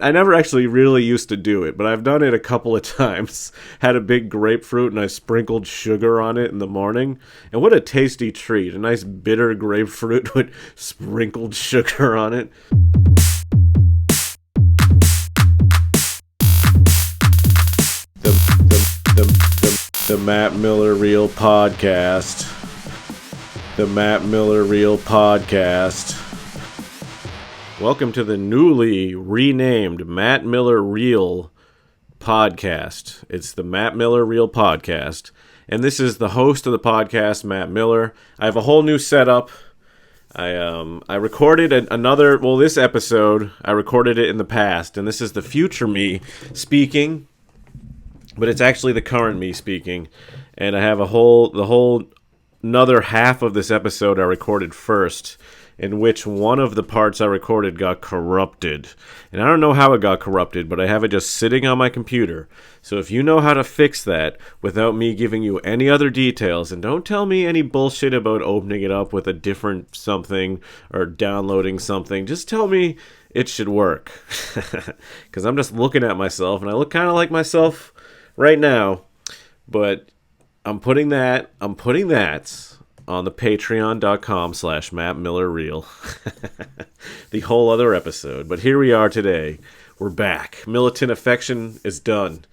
I never actually really used to do it, but I've done it a couple of times. Had a big grapefruit and I sprinkled sugar on it in the morning. And what a tasty treat. A nice bitter grapefruit with sprinkled sugar on it. The, the Matt Miller Real Podcast. The Matt Miller Real Podcast. Welcome to the newly renamed Matt Miller Real Podcast. It's the Matt Miller Real Podcast. And this is the host of the podcast, Matt Miller. I have a whole new setup. I recorded this episode, I recorded it in the past, and this is the future me speaking, but it's actually the current me speaking. And I have the whole another half of this episode I recorded first, in which one of the parts I recorded got corrupted. And I don't know how it got corrupted, but I have it just sitting on my computer. So if you know how to fix that without me giving you any other details, and don't tell me any bullshit about opening it up with a different something or downloading something, just tell me it should work. Because I'm just looking at myself, and I look kind of like myself right now. But I'm putting that on the patreon.com/MattMillerReal. The whole other episode. But here we are today. We're back. Militant Affection is done.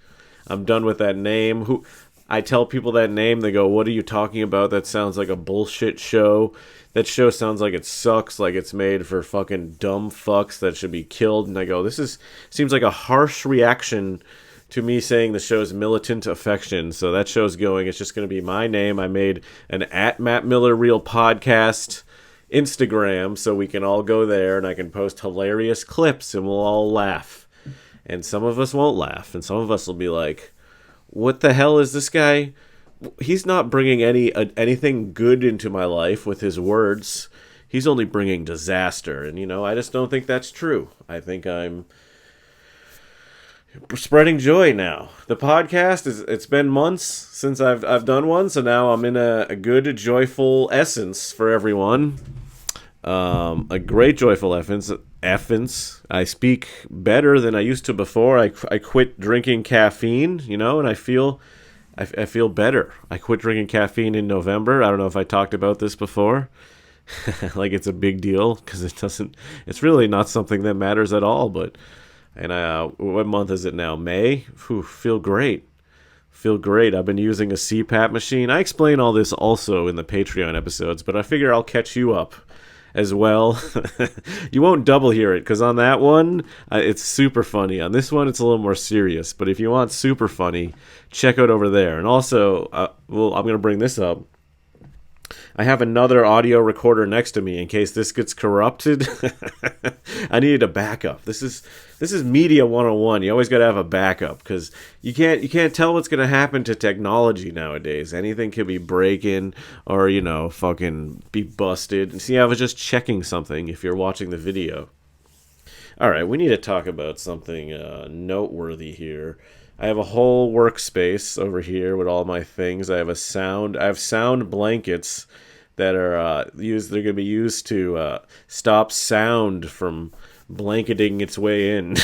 I'm done with that name. I tell people that name, they go, "What are you talking about? That sounds like a bullshit show. That show sounds like it sucks, like it's made for fucking dumb fucks that should be killed." And I go, seems like a harsh reaction to me saying the show's Militant Affection. So that show's going. It's just going to be my name. I made an @MattMillerReal Podcast Instagram so we can all go there and I can post hilarious clips and we'll all laugh. And some of us won't laugh. And some of us will be like, what the hell is this guy? He's not bringing anything good into my life with his words. He's only bringing disaster. And, I just don't think that's true. I think I'm spreading joy now. The podcast it's been months since I've done one, so now I'm in a good joyful essence for everyone. A great joyful essence. I speak better than I used to before. I quit drinking caffeine, and I feel better. I quit drinking caffeine in November. I don't know if I talked about this before. Like it's a big deal because it's really not something that matters at all, but and what month is it now? May? Feel great. I've been using a CPAP machine. I explain all this also in the Patreon episodes, but I figure I'll catch you up as well. You won't double hear it, because on that one, it's super funny. On this one, it's a little more serious. But if you want super funny, check out over there. And also, I'm going to bring this up. I have another audio recorder next to me in case this gets corrupted. I needed a backup. This is media 101. You always got to have a backup because you can't tell what's going to happen to technology nowadays. Anything could be breaking or fucking be busted. And see, I was just checking something if you're watching the video. All right, we need to talk about something noteworthy here. I have a whole workspace over here with all my things. I have sound blankets that are used. They're going to be used to stop sound from blanketing its way in.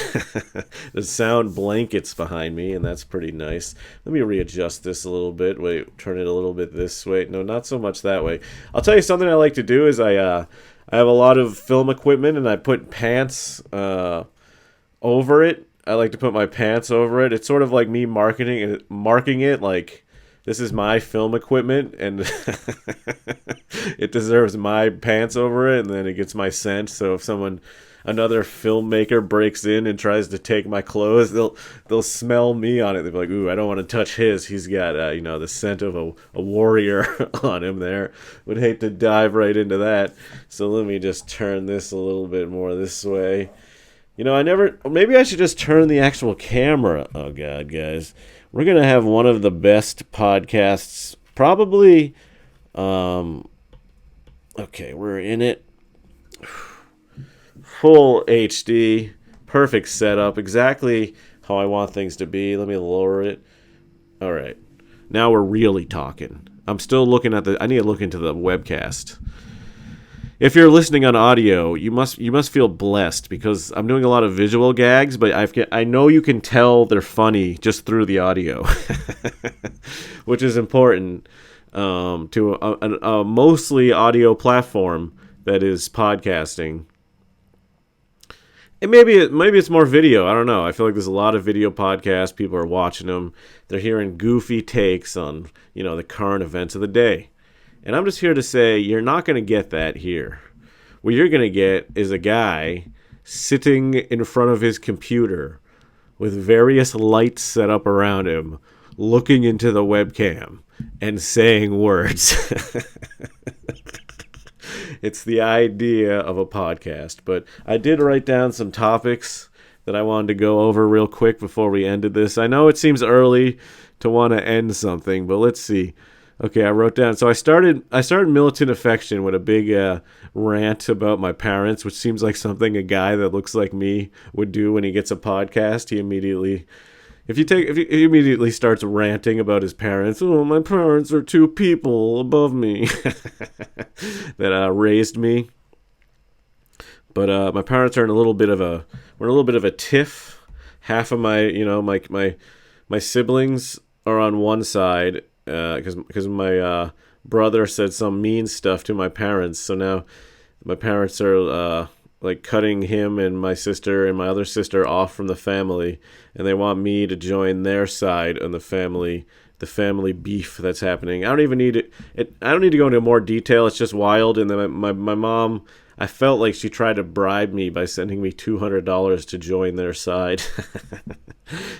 There's sound blankets behind me, and that's pretty nice. Let me readjust this a little bit. Wait, turn it a little bit this way. No, not so much that way. I'll tell you something I like to do is I have a lot of film equipment, and I put pants over it. I like to put my pants over it. It's sort of like me marking it like this is my film equipment and it deserves my pants over it, and then it gets my scent. So if another filmmaker breaks in and tries to take my clothes, they'll smell me on it. They'll be like, "Ooh, I don't want to touch his. He's got the scent of a warrior on him there." Would hate to dive right into that. So let me just turn this a little bit more this way. Maybe I should just turn the actual camera. Oh, God, guys. We're going to have one of the best podcasts, probably. Okay, we're in it. Full HD. Perfect setup. Exactly how I want things to be. Let me lower it. All right. Now we're really talking. I'm still looking at I need to look into the webcast. if you're listening on audio, you must feel blessed because I'm doing a lot of visual gags, but I know you can tell they're funny just through the audio, which is important to a mostly audio platform that is podcasting. And maybe it's more video. I don't know. I feel like there's a lot of video podcasts. People are watching them. They're hearing goofy takes on the current events of the day. And I'm just here to say you're not going to get that here. What you're going to get is a guy sitting in front of his computer with various lights set up around him, looking into the webcam and saying words. It's the idea of a podcast. But I did write down some topics that I wanted to go over real quick before we ended this. I know it seems early to want to end something, but let's see. Okay, I wrote down. So I started Militant Affection with a big rant about my parents, which seems like something a guy that looks like me would do when he gets a podcast. He immediately starts ranting about his parents. Oh, my parents are two people above me that raised me. But my parents are we're in a little bit of a tiff. Half of my siblings are on one side. Because my brother said some mean stuff to my parents, so now my parents are like cutting him and my sister and my other sister off from the family, and they want me to join their side on the family beef that's happening. I don't even need it. I don't need to go into more detail. It's just wild. And then my mom, I felt like she tried to bribe me by sending me $200 to join their side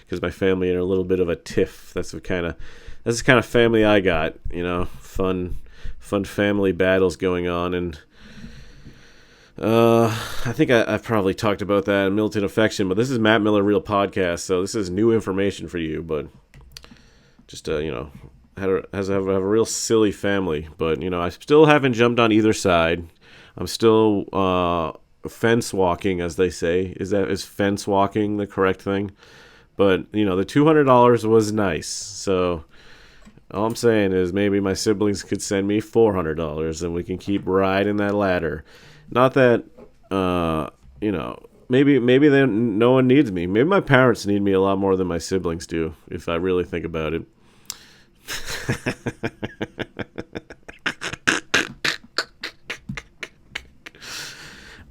because my family are in a little bit of a tiff. That's the kind of family I got, fun family battles going on. And I think I've probably talked about that in Militant Affection, but this is Matt Miller Real Podcast, so this is new information for you, but just, has a real silly family. But, I still haven't jumped on either side. I'm still fence walking, as they say. Is fence walking the correct thing? But, the $200 was nice, so all I'm saying is maybe my siblings could send me $400 and we can keep riding that ladder. Not that, maybe no one needs me. Maybe my parents need me a lot more than my siblings do, if I really think about it.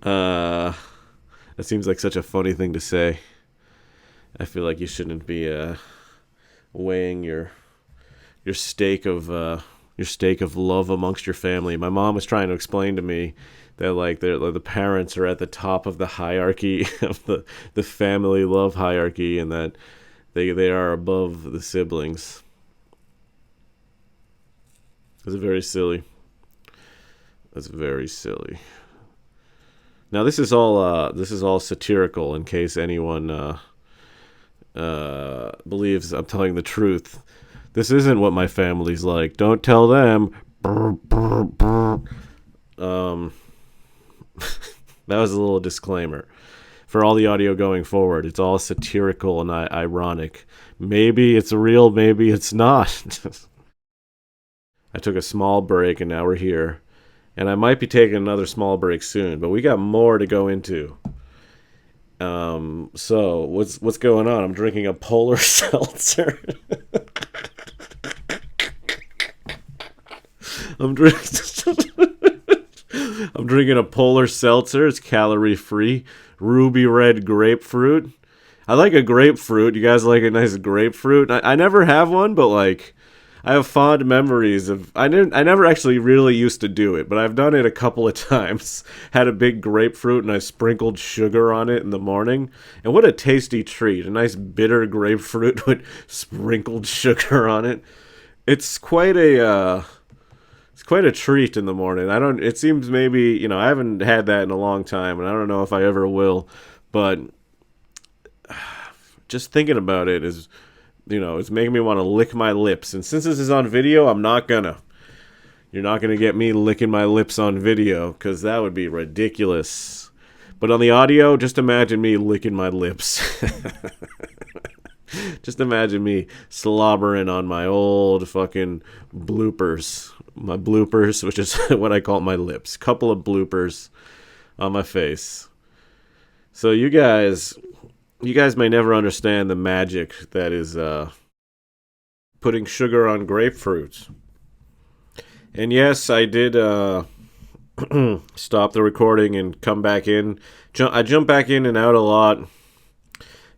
That seems like such a funny thing to say. I feel like you shouldn't be weighing your stake of love amongst your family. My mom was trying to explain to me that like the parents are at the top of the hierarchy of the family love hierarchy, and that they are above the siblings. That's very silly. Now this is all satirical, in case anyone believes I'm telling the truth. This isn't what my family's like. Don't tell them. That was a little disclaimer. For all the audio going forward, it's all satirical and ironic. Maybe it's real, maybe it's not. I took a small break and now we're here. And I might be taking another small break soon, but we got more to go into. So what's going on? I'm drinking a polar seltzer. I'm drinking a polar seltzer. It's calorie free. Ruby red grapefruit. I like a grapefruit. You guys like a nice grapefruit? I never have one, but like I have fond memories of. I never actually really used to do it, but I've done it a couple of times. Had a big grapefruit and I sprinkled sugar on it in the morning. And what a tasty treat! A nice bitter grapefruit with sprinkled sugar on it. It's quite a treat in the morning. It seems maybe, I haven't had that in a long time, and I don't know if I ever will, but just thinking about it is, it's making me want to lick my lips. And since this is on video, I'm not gonna. You're not gonna get me licking my lips on video, because that would be ridiculous. But on the audio, just imagine me licking my lips. Just imagine me slobbering on my old fucking bloopers my bloopers, which is what I call my lips. Couple of bloopers on my face. So you guys may never understand the magic that is putting sugar on grapefruit. And yes, I did stop the recording and come back in. I jumped back in and out a lot.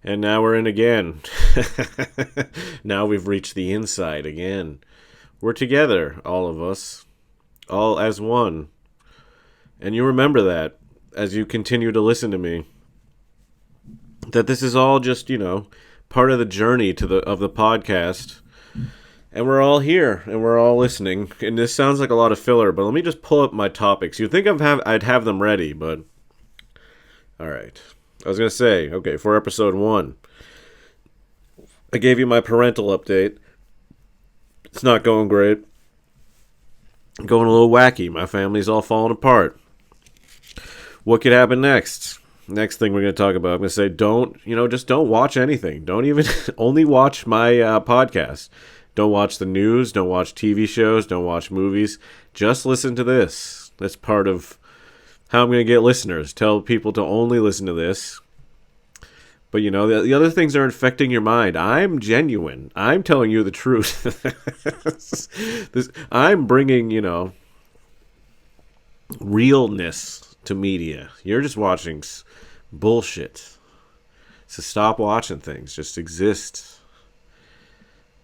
And now we're in again. Now we've reached the inside again. We're together, all of us. All as one. And you remember that as you continue to listen to me. That this is all just, part of the journey of the podcast. And we're all here, and we're all listening. And this sounds like a lot of filler, but let me just pull up my topics. You'd think I'd have them ready, but... All right. I was going to say, okay, for episode 1, I gave you my parental update. It's not going great. I'm going a little wacky. My family's all falling apart. What could happen next? Next thing we're going to talk about, I'm going to say just don't watch anything. Don't even, only watch my podcast. Don't watch the news. Don't watch TV shows. Don't watch movies. Just listen to this. That's part of how I'm going to get listeners. Tell people to only listen to this. But, the other things are infecting your mind. I'm genuine. I'm telling you the truth. I'm bringing, realness to media. You're just watching bullshit. So stop watching things. Just exist.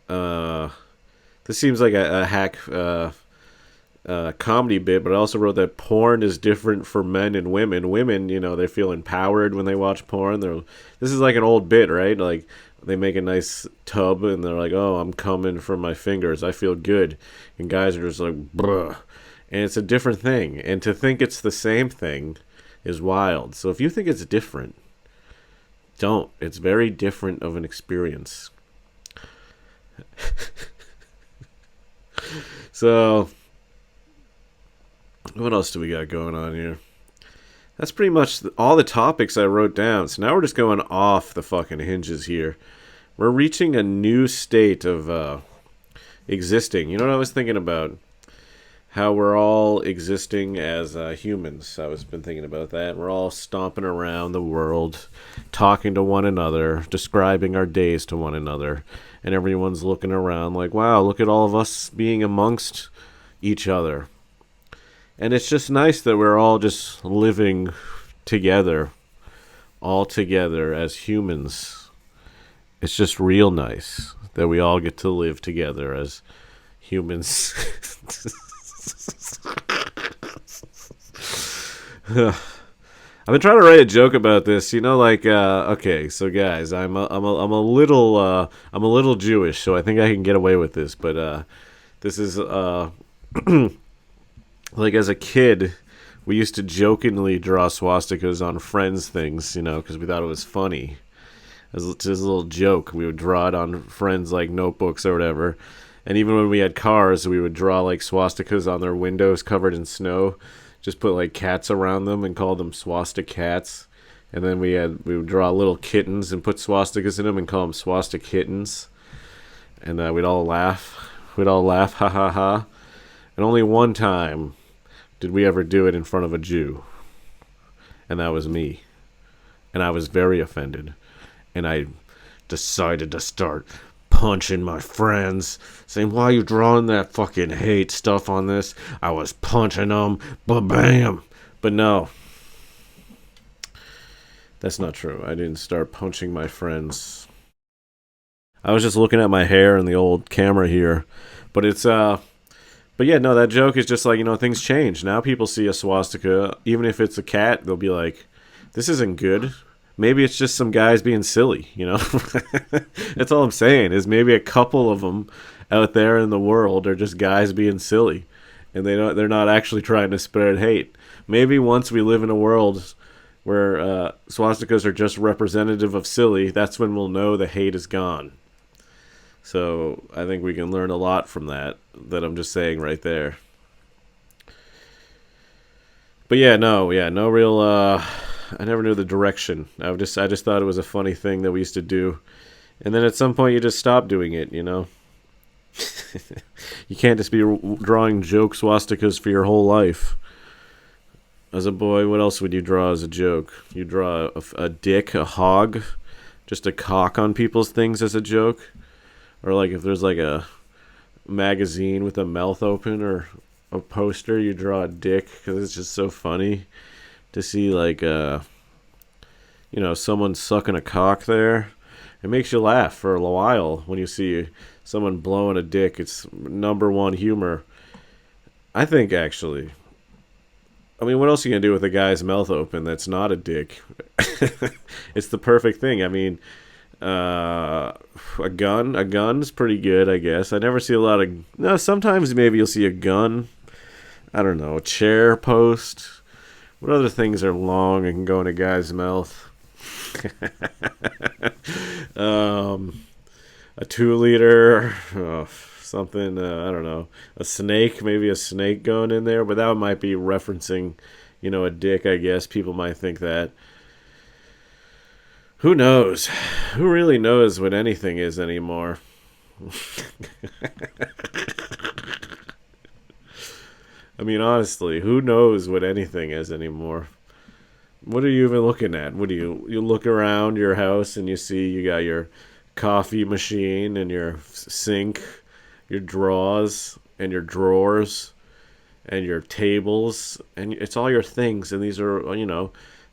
This seems like a hack... comedy bit, but I also wrote that porn is different for men and women. Women, they feel empowered when they watch porn. This is like an old bit, right? Like they make a nice tub and they're like, "Oh, I'm coming from my fingers. I feel good." And guys are just like, "Bruh." And it's a different thing. And to think it's the same thing is wild. So if you think it's different, don't. It's very different of an experience. So what else do we got going on here? That's pretty much all the topics I wrote down. So now we're just going off the fucking hinges here. We're reaching a new state of existing. You know what I was thinking about? How we're all existing as humans. I was been thinking about that. We're all stomping around the world, talking to one another, describing our days to one another. And everyone's looking around like, wow, look at all of us being amongst each other. And it's just nice that we're all just living together, all together as humans. It's just real nice that we all get to live together as humans. I've been trying to write a joke about this, okay, so guys, I'm a little Jewish, so I think I can get away with this, but this is like as a kid, we used to jokingly draw swastikas on friends' things, because we thought it was funny. It was just a little joke. We would draw it on friends' like notebooks or whatever. And even when we had cars, we would draw like swastikas on their windows covered in snow. Just put like cats around them and call them swastika cats. And then we would draw little kittens and put swastikas in them and call them swastika kittens. And we'd all laugh. Ha ha ha. And only one time did we ever do it in front of a Jew. And that was me. And I was very offended. And I decided to start punching my friends, saying, "Why are you drawing that fucking hate stuff on this?" I was punching them, ba-bam. But no. That's not true. I didn't start punching my friends. I was just looking at my hair in the old camera here. But it's, But yeah, no, that joke is just like, things change. Now people see a swastika, even if it's a cat, they'll be like, this isn't good. Maybe it's just some guys being silly, That's all I'm saying, is maybe a couple of them out there in the world are just guys being silly. And they're not actually trying to spread hate. Maybe once we live in a world where swastikas are just representative of silly, that's when we'll know the hate is gone. So I think we can learn a lot from that I'm just saying right there. But no real, I never knew the direction. I just thought it was a funny thing that we used to do. And then at some point you just stop doing it, You can't just be drawing joke swastikas for your whole life. As a boy, what else would you draw as a joke? You draw a dick, a hog, just a cock on people's things as a joke? Or like if there's like a magazine with a mouth open or a poster, you draw a dick because it's just so funny to see like someone sucking a cock there. It makes you laugh for a while when you see someone blowing a dick. It's number one humor, I think, actually. I mean, what else are you going to do with a guy's mouth open that's not a dick? It's the perfect thing. I mean, a gun's pretty good, I guess. I never see a lot of... No, sometimes maybe you'll see a gun. I don't know, a chair post. What other things are long and can go in a guy's mouth? A 2-liter, something, I don't know, a snake, maybe a snake going in there, but that might be referencing, a dick, I guess. People might think that. Who knows? Who really knows what anything is anymore? I mean, honestly, who knows what anything is anymore? What are you even looking at? What do you look around your house and you see you got your coffee machine and your sink, your drawers and your drawers and your tables, and it's all your things, and these are,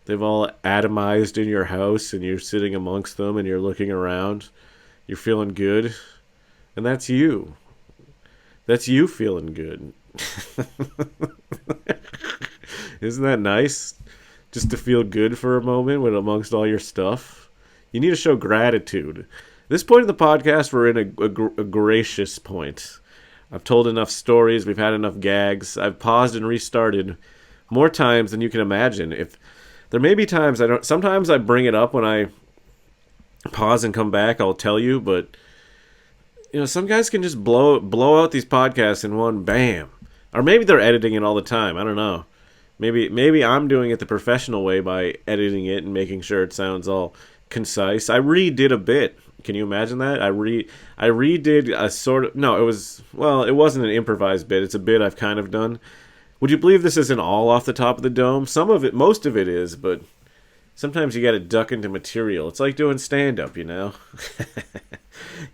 they've all atomized in your house, and you're sitting amongst them and you're looking around. You're feeling good. And that's you. That's you feeling good. Isn't that nice? Just to feel good for a moment when amongst all your stuff. You need to show gratitude. This point in the podcast, we're in a gracious point. I've told enough stories. We've had enough gags. I've paused and restarted more times than you can imagine. If there may be times sometimes I bring it up when I pause and come back. I'll tell you, but some guys can just blow out these podcasts in one bam. Or maybe they're editing it all the time. I don't know. Maybe I'm doing it the professional way by editing it and making sure it sounds all concise. I redid a bit. Can you imagine that? I redid a sort of... No, it wasn't an improvised bit. It's a bit I've kind of done. Would you believe this isn't all off the top of the dome? Most of it is, but sometimes you gotta duck into material. It's like doing stand-up, you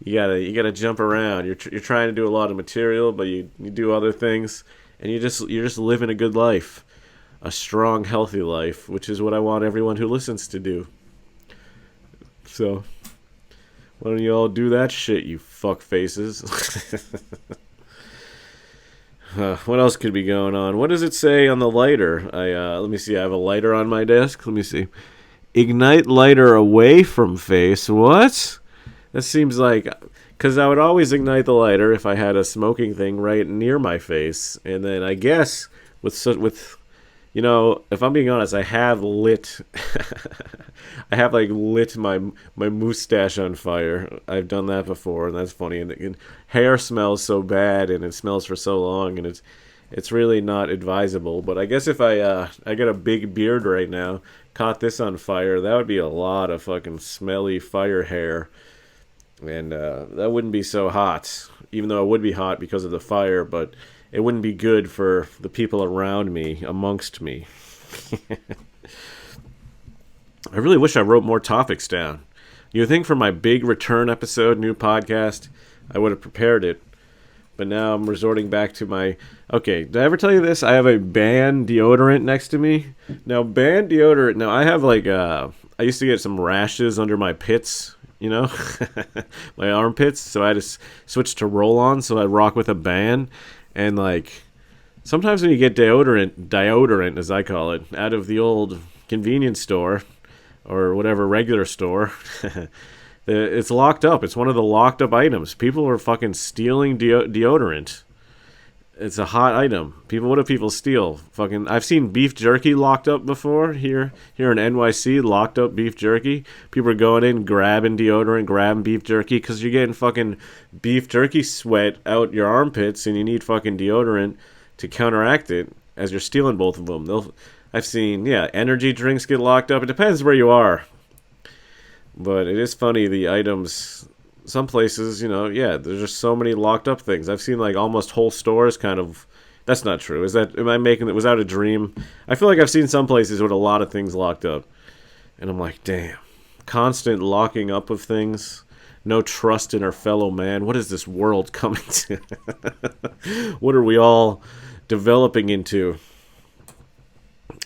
gotta jump around. You're trying to do a lot of material, but you do other things, and you're just living a good life. A strong, healthy life, which is what I want everyone who listens to do. So, why don't you all do that shit, you fuck faces? What else could be going on? What does it say on the lighter? Let me see. I have a lighter on my desk. Let me see. Ignite lighter away from face. What? That seems like... Because I would always ignite the lighter if I had a smoking thing right near my face. And then I guess with if I'm being honest, I have lit... I have, lit my mustache on fire. I've done that before, and that's funny. And hair smells so bad, and it smells for so long, and it's really not advisable. But I guess if I got a big beard right now, caught this on fire, that would be a lot of fucking smelly fire hair. And that wouldn't be so hot, even though it would be hot because of the fire, but it wouldn't be good for the people around me, amongst me. I really wish I wrote more topics down. You would think for my big return episode, new podcast, I would have prepared it. But now I'm resorting back to my... Okay, did I ever tell you this? I have a Ban deodorant next to me. Now, Ban deodorant... Now, I have I used to get some rashes under my pits, my armpits. So I had to switch to roll-on, so I rock with a Ban. And, sometimes when you get deodorant, as I call it, out of the old convenience store... or whatever regular store, it's locked up. It's one of the locked up items. People are fucking stealing deodorant. It's a hot item. What do people steal? I've seen beef jerky locked up before here in NYC. Locked up beef jerky. People are going in, grabbing deodorant, grabbing beef jerky because you're getting fucking beef jerky sweat out your armpits, and you need fucking deodorant to counteract it. As you're stealing both of them, I've seen, energy drinks get locked up. It depends where you are. But it is funny, the items some places, yeah, there's just so many locked up things. I've seen like almost whole stores kind of. That's not true. Am I making it? Was that a dream? I feel like I've seen some places with a lot of things locked up, and I'm like, damn, constant locking up of things. No trust in our fellow man. What is this world coming to? What are we all developing into?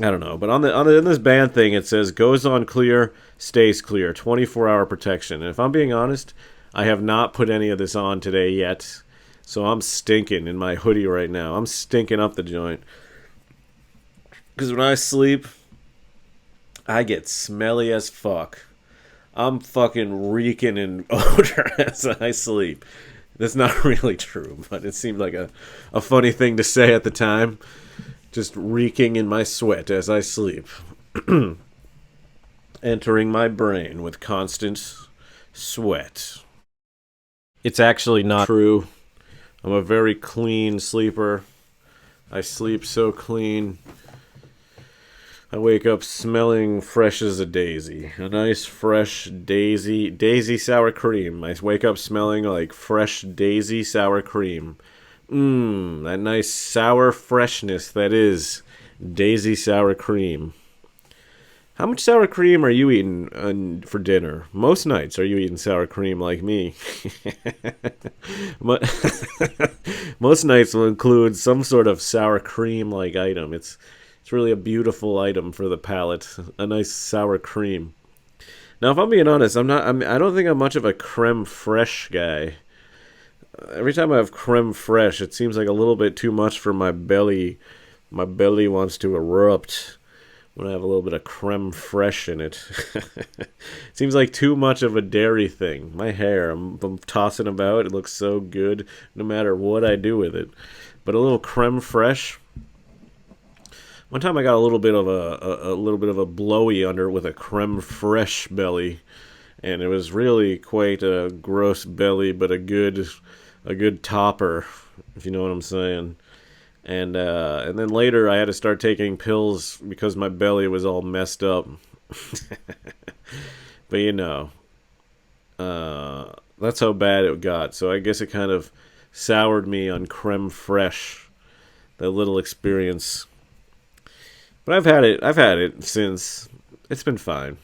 I don't know. But in this band thing, it says goes on clear, stays clear, 24-hour protection. And if I'm being honest, I have not put any of this on today yet. So I'm stinking in my hoodie right now. I'm stinking up the joint. Because when I sleep, I get smelly as fuck. I'm fucking reeking in odor as I sleep. That's not really true, but it seemed like a funny thing to say at the time. Just reeking in my sweat as I sleep. Entering my brain with constant sweat. It's actually not true. I'm a very clean sleeper. I sleep so clean. I wake up smelling fresh as a daisy. A nice fresh daisy sour cream. I wake up smelling like fresh daisy sour cream. That nice sour freshness that is daisy sour cream. How much sour cream are you eating for dinner? Most nights are you eating sour cream like me? Most nights will include some sort of sour cream-like item. It's really a beautiful item for the palate. A nice sour cream. Now, if I'm being honest, I don't think I'm much of a creme fraiche guy. Every time I have creme fraiche, it seems like a little bit too much for my belly. My belly wants to erupt when I have a little bit of creme fraiche in it. Seems like too much of a dairy thing. My hair, I'm tossing about. It looks so good no matter what I do with it. But a little creme fraiche. One time I got a little bit of a blowy under with a creme fraiche belly, and it was really quite a gross belly, but a good topper, if you know what I'm saying. And then later I had to start taking pills because my belly was all messed up. But that's how bad it got. So I guess it kind of soured me on creme fraiche, that little experience. But I've had it since. It's been fine.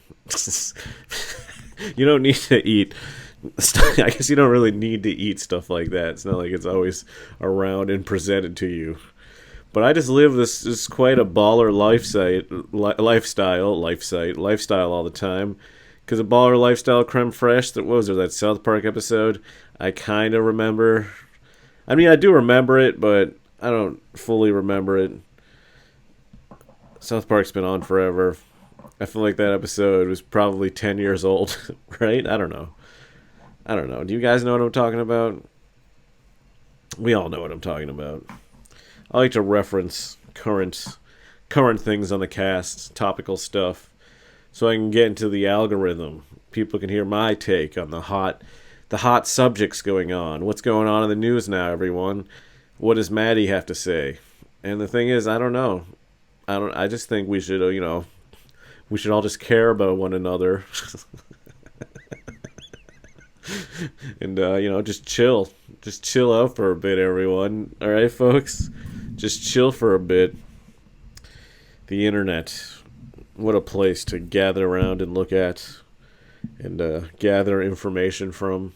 You don't need to eat. I guess you don't really need to eat stuff like that. It's not like it's always around and presented to you. But I just live this quite a baller lifestyle all the time. Because a baller lifestyle creme fraiche, that South Park episode, I kind of remember. I mean, I do remember it, but I don't fully remember it. South Park's been on forever. I feel like that episode was probably 10 years old, right? I don't know. Do you guys know what I'm talking about? We all know what I'm talking about. I like to reference current things on the cast, topical stuff, so I can get into the algorithm. People can hear my take on the hot subjects going on. What's going on in the news now, everyone? What does Maddie have to say? And the thing is, I don't know. I just think we should, we should all just care about one another. And, just chill. Just chill out for a bit, everyone. All right, folks? Just chill for a bit. The internet. What a place to gather around and look at and gather information from.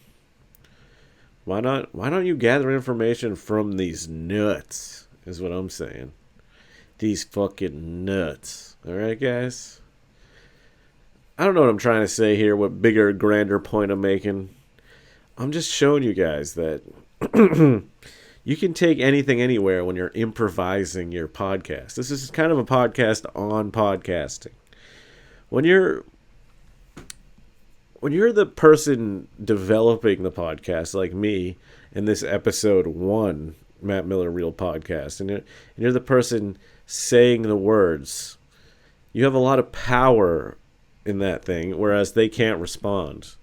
Why don't you gather information from these nuts, is what I'm saying. These fucking nuts. Alright, guys? I don't know what I'm trying to say here, what bigger, grander point I'm making. I'm just showing you guys that you can take anything anywhere when you're improvising your podcast. This is kind of a podcast on podcasting. When you're the person developing the podcast, like me, in this episode 1, Matt Miller Real Podcast, and you're the person saying the words, you have a lot of power in that thing, whereas they can't respond.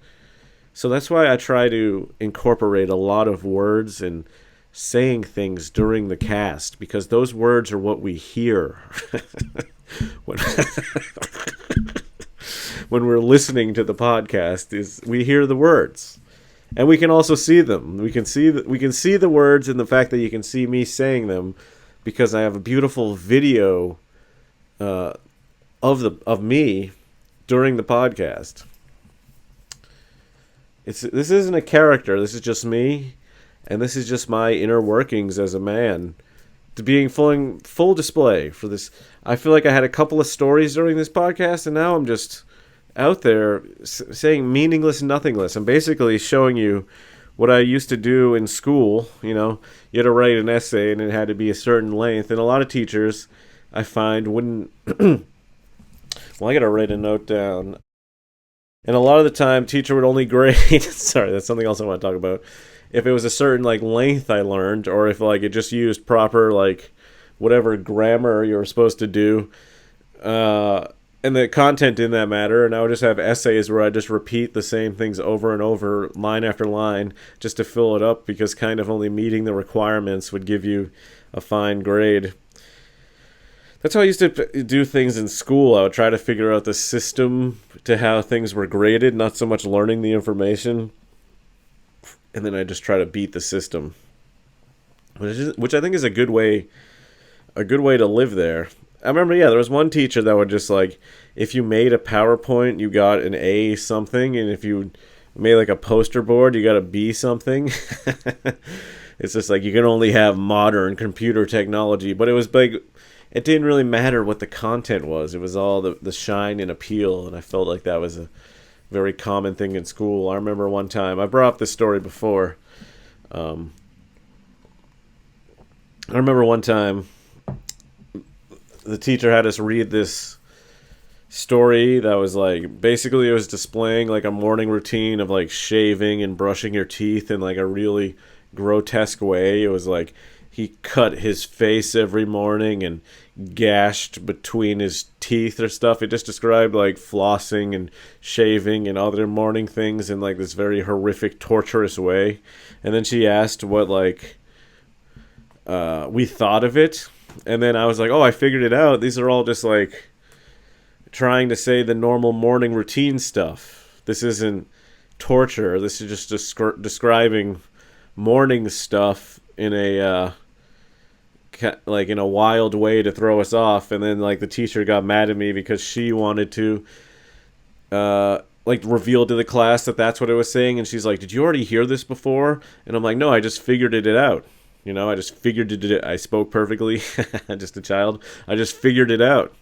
So that's why I try to incorporate a lot of words and saying things during the cast, because those words are what we hear when we're listening to the podcast. Is we hear the words. And we can also see them. We can see the words and the fact that you can see me saying them because I have a beautiful video of me during the podcast. This isn't a character. This is just me, and this is just my inner workings as a man, to being full display for this. I feel like I had a couple of stories during this podcast, and now I'm just out there saying meaningless nothingness. I'm basically showing you what I used to do in school. You know, you had to write an essay, and it had to be a certain length, and a lot of teachers, I find, wouldn't. Well, I got to write a note down. And a lot of the time, teacher would only grade. Sorry, that's something else I want to talk about. If it was a certain like length I learned, or if like it just used proper like whatever grammar you were supposed to do, and the content didn't that matter. And I would just have essays where I just repeat the same things over and over, line after line, just to fill it up, because kind of only meeting the requirements would give you a fine grade. That's how I used to do things in school. I would try to figure out the system to how things were graded, not so much learning the information. And then I just try to beat the system, which I think is a good way to live there. I remember, there was one teacher that would just like, if you made a PowerPoint, you got an A something, and if you made like a poster board, you got a B something. It's just like you can only have modern computer technology, but it was like, it didn't really matter what the content was. It was all the shine and appeal, and I felt like that was a very common thing in school. I remember one time, I brought up this story before. I remember one time, the teacher had us read this story that was like, basically it was displaying like a morning routine of like shaving and brushing your teeth in like a really grotesque way. It was like, he cut his face every morning and gashed between his teeth or stuff. It just described like flossing and shaving and other morning things in like this very horrific, torturous way. And then she asked what like we thought of it. And then I was like, oh, I figured it out. These are all just like trying to say the normal morning routine stuff. This isn't torture. This is just describing morning stuff in a like in a wild way to throw us off. And then like the teacher got mad at me because she wanted to like reveal to the class that that's what it was saying, and she's like, did you already hear this before? And I'm like, no, I just figured it out. You know, I just figured it. I spoke perfectly. Just a child. I just figured it out.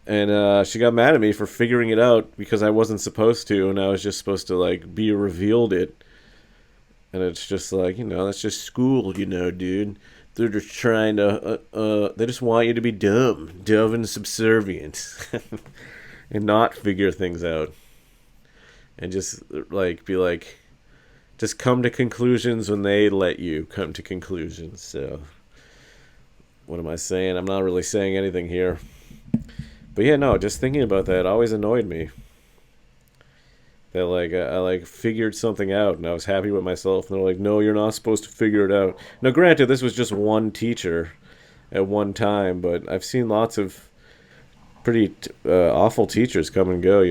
And she got mad at me for figuring it out because I wasn't supposed to, and I was just supposed to like be revealed it. And it's just like, that's just school, dude. They're just trying to, they just want you to be dumb and subservient, and not figure things out. And just, like, be like, just come to conclusions when they let you come to conclusions. So, what am I saying? I'm not really saying anything here. But yeah, no, just thinking about that always annoyed me. That like I like figured something out and I was happy with myself, and they're like, no, you're not supposed to figure it out. Now granted, this was just one teacher at one time, but I've seen lots of pretty awful teachers come and go,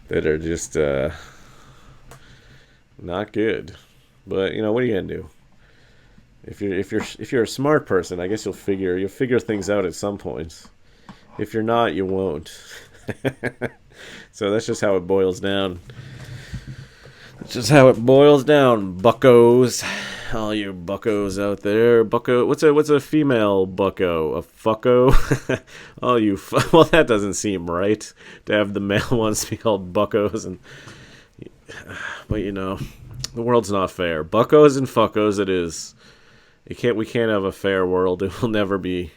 that are just not good. But what are you gonna do? If you're a smart person, I guess you'll figure things out at some points. If you're not, you won't. So that's just how it boils down. That's just how it boils down, buckos. All you buckos out there. Bucko, what's a female bucko? A fucko? All you well, that doesn't seem right to have the male ones be called buckos, and but the world's not fair. Buckos and fuckos it is. We can't have a fair world. It will never be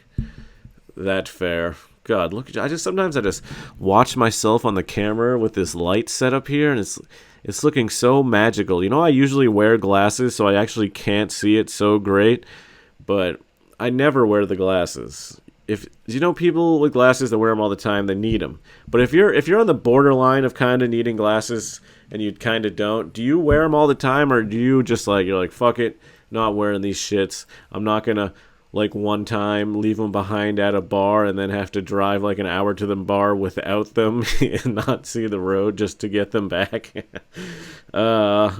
that fair. God, look! Sometimes I just watch myself on the camera with this light set up here, and it's looking so magical. I usually wear glasses, so I actually can't see it so great, but I never wear the glasses. If people with glasses that wear them all the time, they need them. But if you're on the borderline of kind of needing glasses and you kind of don't, do you wear them all the time, or do you just you're like, fuck it, not wearing these shits. I'm not gonna like one time, leave them behind at a bar, and then have to drive like an hour to the bar without them and not see the road just to get them back. uh,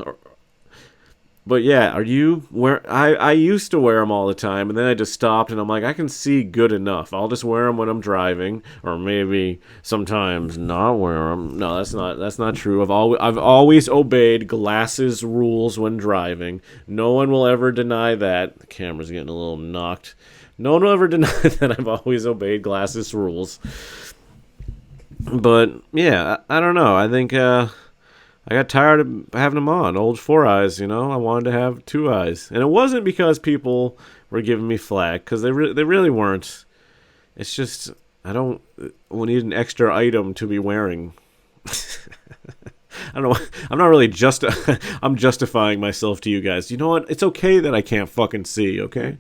but yeah, are you wear? I used to wear them all the time, and then I just stopped, and I'm like, I can see good enough. I'll just wear them when I'm driving, or maybe sometimes not wear them. No, that's not true. I've always obeyed glasses rules when driving. No one will ever deny that. The camera's getting a little knocked. No one will ever deny that I've always obeyed glasses rules. But yeah, I don't know. I think I got tired of having them on. Old four eyes, I wanted to have two eyes. And it wasn't because people were giving me flack, because they really weren't. It's just, we need an extra item to be wearing. I don't know. I'm not really I'm justifying myself to you guys. You know what? It's okay that I can't fucking see, okay?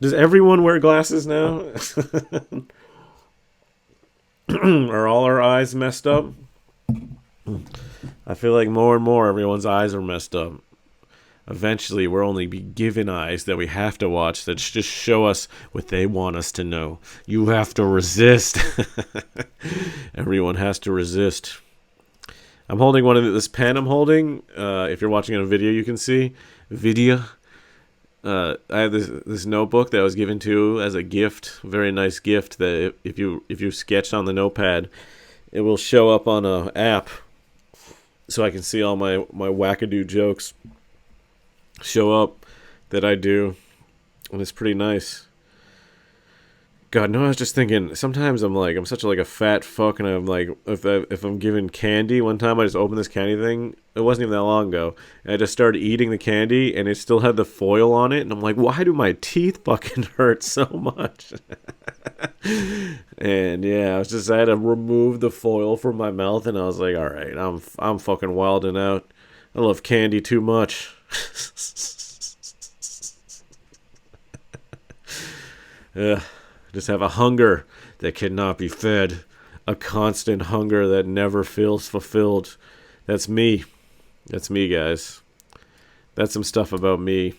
Does everyone wear glasses now? Are all our eyes messed up? I feel like more and more everyone's eyes are messed up. Eventually, we'll only be given eyes that we have to watch that just show us what they want us to know. You have to resist. Everyone has to resist. I'm holding this pen I'm holding. If you're watching on a video, you can see. Video. I have this notebook that was given to as a gift. Very nice gift that if you sketch on the notepad, it will show up on an app. So I can see all my wackadoo jokes show up that I do. And it's pretty nice. God, no, I was just thinking, sometimes I'm such a fat fuck, and I'm like, if I'm given candy, one time I just opened this candy thing, it wasn't even that long ago, and I just started eating the candy, and it still had the foil on it, and I'm like, why do my teeth fucking hurt so much? And yeah, I had to remove the foil from my mouth, and I was like, alright, I'm fucking wilding out. I love candy too much. Yeah. Just have a hunger that cannot be fed. A constant hunger that never feels fulfilled. That's me. That's me, guys. That's some stuff about me.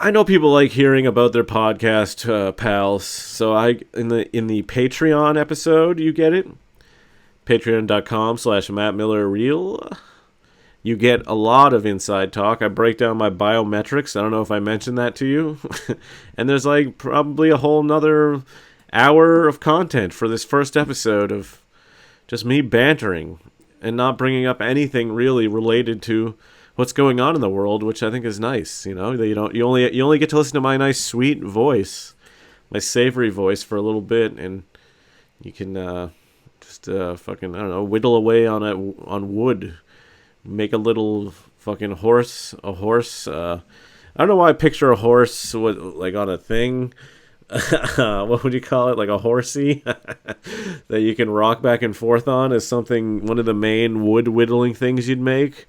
I know people like hearing about their podcast pals. So in the Patreon episode, you get it. Patreon.com/MattMillerReal. You get a lot of inside talk. I break down my biometrics. I don't know if I mentioned that to you. And there's probably a whole nother hour of content for this first episode of just me bantering and not bringing up anything really related to what's going on in the world, which I think is nice. You only get to listen to my nice sweet voice, my savory voice for a little bit, and you can just fucking, I don't know, whittle away on wood. Make a little fucking horse. I don't know why I picture a horse on a thing. What would you call it? Like a horsey that you can rock back and forth on is one of the main wood whittling things you'd make.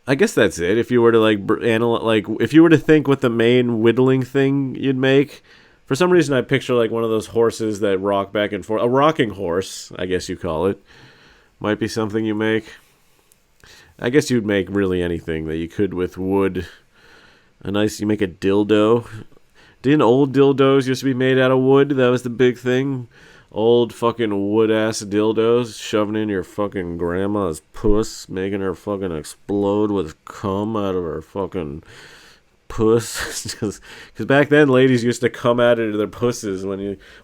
I guess that's it. If you were to if you were to think what the main whittling thing you'd make, for some reason I picture one of those horses that rock back and forth. A rocking horse, I guess you call it. Might be something you make. I guess you'd make really anything that you could with wood. You make a dildo. Didn't old dildos used to be made out of wood? That was the big thing. Old fucking wood-ass dildos shoving in your fucking grandma's puss, making her fucking explode with cum out of her fucking puss. Because back then, ladies used to come out of their pusses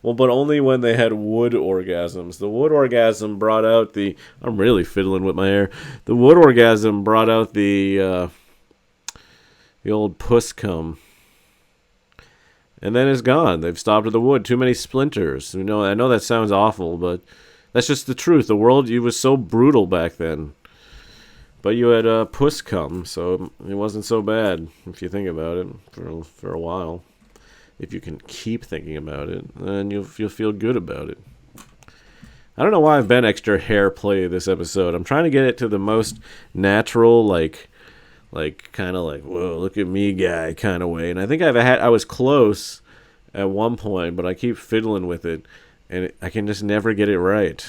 but only when they had wood orgasms. The wood orgasm brought out I'm really fiddling with my hair. The wood orgasm brought out the old puss cum. And then it's gone. They've stopped with the wood. Too many splinters. I know that sounds awful, but that's just the truth. The world, it was so brutal back then. But you had puss cum, so it wasn't so bad if you think about it for a while. If you can keep thinking about it, then you'll feel good about it. I don't know why I've been extra hair play this episode. I'm trying to get it to the most natural, kind of whoa, look at me guy kind of way. And I think I was close at one point, but I keep fiddling with it, and I can just never get it right.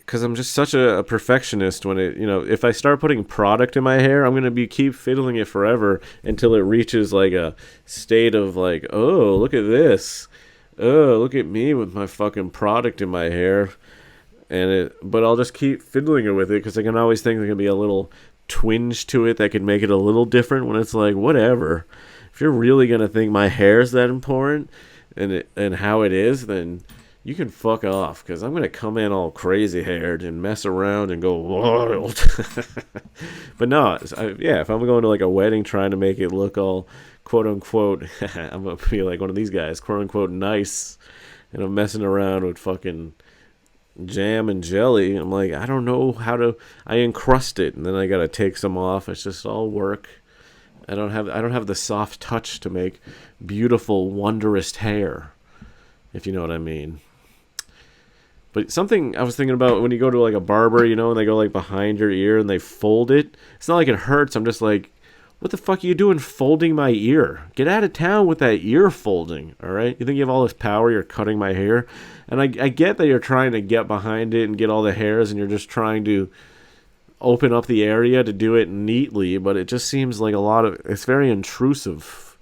because I'm just such a perfectionist when it, if I start putting product in my hair, I'm going to keep fiddling it forever until it reaches like a state of like, oh, look at this. Oh, look at me with my fucking product in my hair. But I'll just keep fiddling it with it because I can always think there can be a little twinge to it that can make it a little different when it's like, whatever. If you're really going to think my hair's that important and how it is, then you can fuck off, because I'm going to come in all crazy haired and mess around and go wild. But no, if I'm going to like a wedding trying to make it look all quote unquote, I'm going to be like one of these guys, quote unquote nice, and I'm messing around with fucking jam and jelly. I'm like, I don't know I encrust it and then I got to take some off. It's just all work. I don't have the soft touch to make beautiful, wondrous hair, if you know what I mean. But something I was thinking about when you go to like a barber, and they go like behind your ear and they fold it. It's not like it hurts. I'm just like, what the fuck are you doing folding my ear? Get out of town with that ear folding, all right? You think you have all this power, you're cutting my hair? And I get that you're trying to get behind it and get all the hairs and you're just trying to open up the area to do it neatly, but it just seems like it's very intrusive.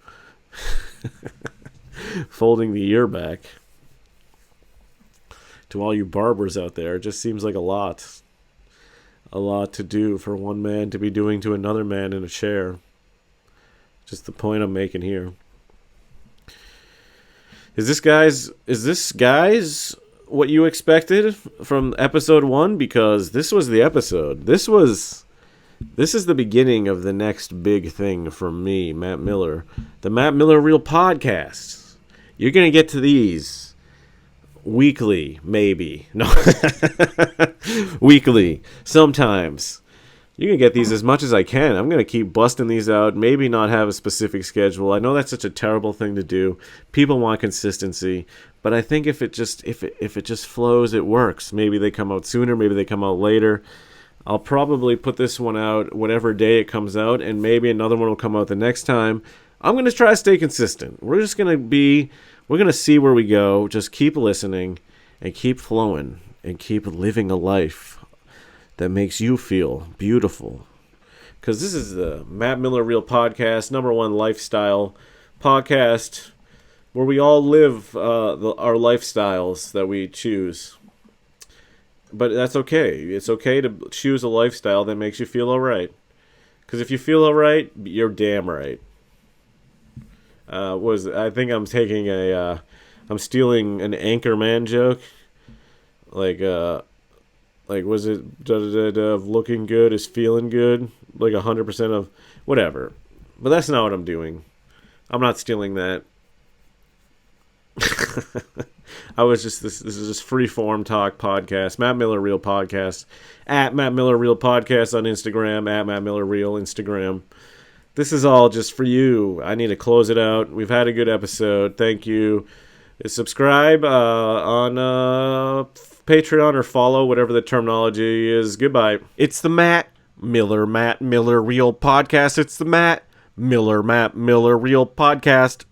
Folding the ear back. To all you barbers out there, it just seems like a lot to do for one man to be doing to another man in a chair. Just the point I'm making here. Is this guys what you expected from episode 1? Because this was the episode. This is the beginning of the next big thing for me, Matt Miller. The Matt Miller Real Podcast. You're going to get to these weekly, maybe. No. Weekly. Sometimes. You can get these as much as I can. I'm going to keep busting these out. Maybe not have a specific schedule. I know that's such a terrible thing to do. People want consistency. But I think if it just flows, it works. Maybe they come out sooner. Maybe they come out later. I'll probably put this one out whatever day it comes out. And maybe another one will come out the next time. I'm going to try to stay consistent. We're going to see where we go. Just keep listening and keep flowing and keep living a life that makes you feel beautiful. Because this is the Matt Miller Real Podcast, #1 lifestyle podcast where we all live our lifestyles that we choose. But that's okay. It's okay to choose a lifestyle that makes you feel all right. Because if you feel all right, you're damn right. I think I'm taking I'm stealing an Anchorman joke. Like was it of looking good is feeling good? Like 100% of whatever. But that's not what I'm doing. I'm not stealing that. This is just free form talk podcast. Matt Miller Real Podcast. At Matt Miller Real Podcast on Instagram. At Matt Miller Real Instagram. This is all just for you. I need to close it out. We've had a good episode. Thank you. Subscribe on Patreon or follow, whatever the terminology is. Goodbye. It's the Matt Miller Real Podcast. It's the Matt Miller Real Podcast.